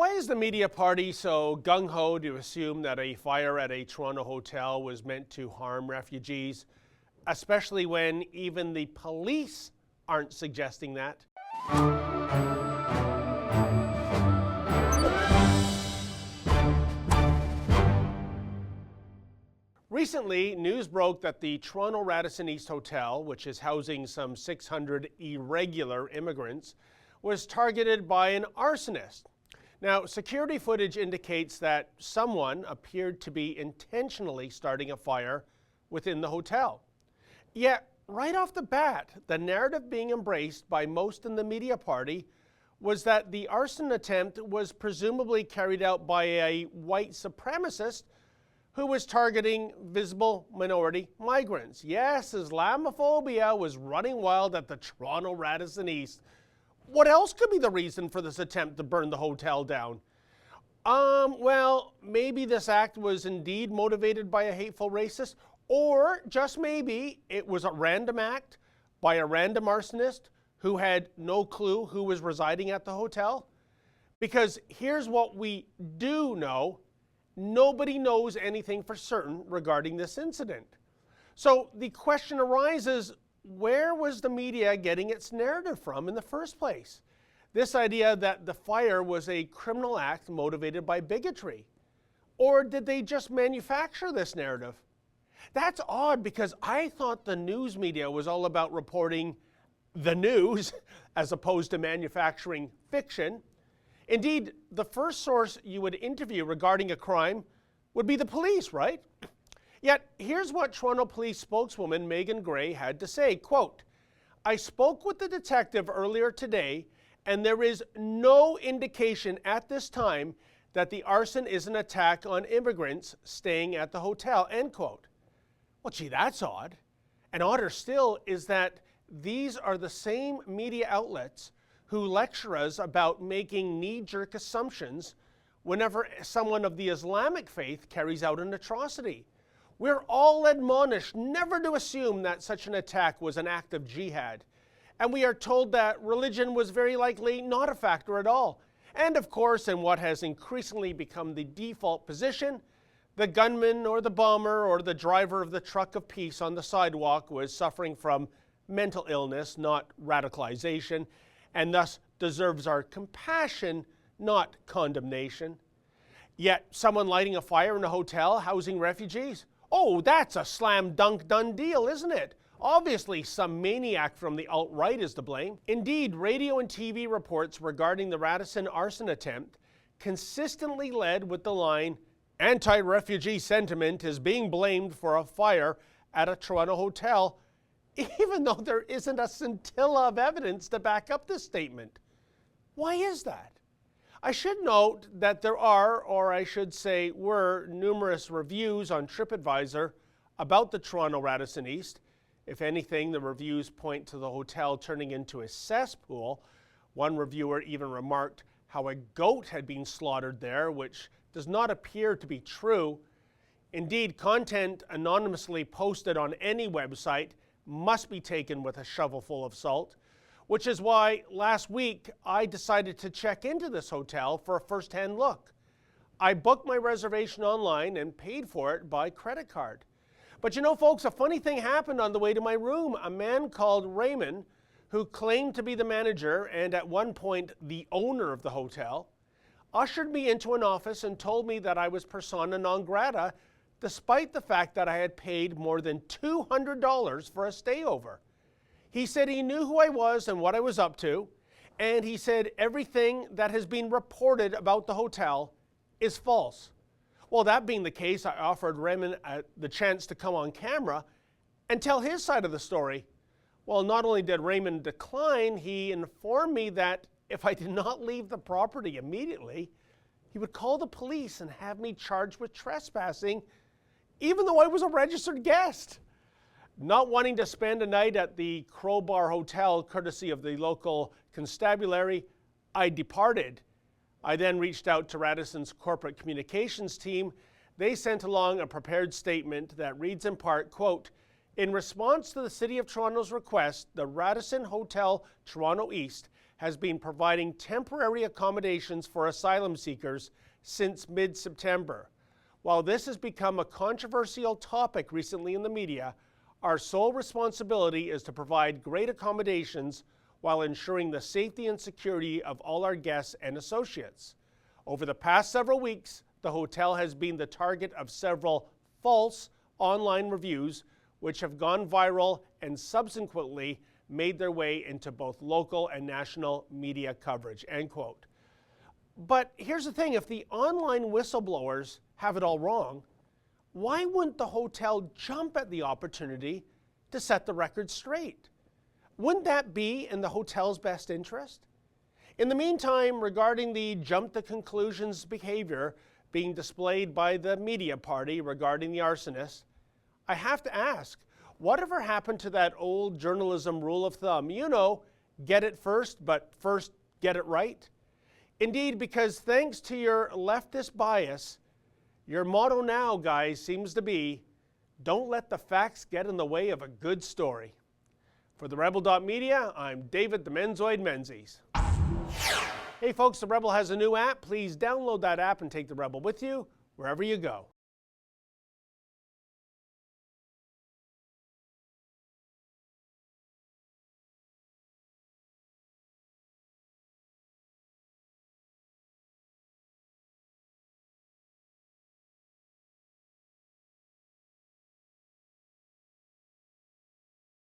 Why is the media party so gung-ho to assume that a fire at a Toronto hotel was meant to harm refugees, especially when even the police aren't suggesting that? Recently, news broke that the Toronto Radisson East Hotel, which is housing some 600 irregular immigrants, was targeted by an arsonist. Now, security footage indicates that someone appeared to be intentionally starting a fire within the hotel. Yet, right off the bat, the narrative being embraced by most in the media party was that the arson attempt was presumably carried out by a white supremacist who was targeting visible minority migrants. Yes, Islamophobia was running wild at the Toronto Radisson East. What else could be the reason for this attempt to burn the hotel down? Well, maybe this act was indeed motivated by a hateful racist, or just maybe it was a random act by a random arsonist who had no clue who was residing at the hotel. Because here's what we do know: nobody knows anything for certain regarding this incident. So the question arises, where was the media getting its narrative from in the first place? This idea that the fire was a criminal act motivated by bigotry. Or did they just manufacture this narrative? That's odd, because I thought the news media was all about reporting the news as opposed to manufacturing fiction. Indeed, the first source you would interview regarding a crime would be the police, right? Yet, here's what Toronto Police spokeswoman Megan Gray had to say, quote, "I spoke with the detective earlier today, and there is no indication at this time that the arson is an attack on immigrants staying at the hotel," end quote. Well, gee, that's odd. And odder still is that these are the same media outlets who lecture us about making knee-jerk assumptions whenever someone of the Islamic faith carries out an atrocity. We're all admonished never to assume that such an attack was an act of jihad. And we are told that religion was very likely not a factor at all. And of course, in what has increasingly become the default position, the gunman or the bomber or the driver of the truck of peace on the sidewalk was suffering from mental illness, not radicalization, and thus deserves our compassion, not condemnation. Yet someone lighting a fire in a hotel housing refugees? Oh, that's a slam dunk done deal, isn't it? Obviously, some maniac from the alt-right is to blame. Indeed, radio and TV reports regarding the Radisson arson attempt consistently led with the line, "Anti-refugee sentiment is being blamed for a fire at a Toronto hotel," even though there isn't a scintilla of evidence to back up this statement. Why is that? I should note that there are, or I should say were, numerous reviews on TripAdvisor about the Toronto Radisson East. If anything, the reviews point to the hotel turning into a cesspool. One reviewer even remarked how a goat had been slaughtered there, which does not appear to be true. Indeed, content anonymously posted on any website must be taken with a shovelful of salt, which is why last week I decided to check into this hotel for a first-hand look. I booked my reservation online and paid for it by credit card. But you know, folks, a funny thing happened on the way to my room. A man called Raymond, who claimed to be the manager and at one point the owner of the hotel, ushered me into an office and told me that I was persona non grata, despite the fact that I had paid more than $200 for a stayover. He said he knew who I was and what I was up to, and he said everything that has been reported about the hotel is false. Well, that being the case, I offered Raymond the chance to come on camera and tell his side of the story. Well, not only did Raymond decline, he informed me that if I did not leave the property immediately, he would call the police and have me charged with trespassing, even though I was a registered guest. Not wanting to spend a night at the Crowbar Hotel, courtesy of the local constabulary, I departed. I then reached out to Radisson's corporate communications team. They sent along a prepared statement that reads in part, quote, "In response to the City of Toronto's request, the Radisson Hotel Toronto East has been providing temporary accommodations for asylum seekers since mid-September. While this has become a controversial topic recently in the media, our sole responsibility is to provide great accommodations while ensuring the safety and security of all our guests and associates. Over the past several weeks, the hotel has been the target of several false online reviews, which have gone viral and subsequently made their way into both local and national media coverage, end quote. But here's the thing, if the online whistleblowers have it all wrong, why wouldn't the hotel jump at the opportunity to set the record straight? Wouldn't that be in the hotel's best interest? In the meantime, regarding the jump to conclusions behavior being displayed by the media party regarding the arsonist, I have to ask, whatever happened to that old journalism rule of thumb? You know, get it first, but first get it right? Indeed, because thanks to your leftist bias, your motto now, guys, seems to be, don't let the facts get in the way of a good story. For the Rebel.media, I'm David the Menzoid Menzies. Hey folks, the Rebel has a new app. Please download that app and take the Rebel with you wherever you go.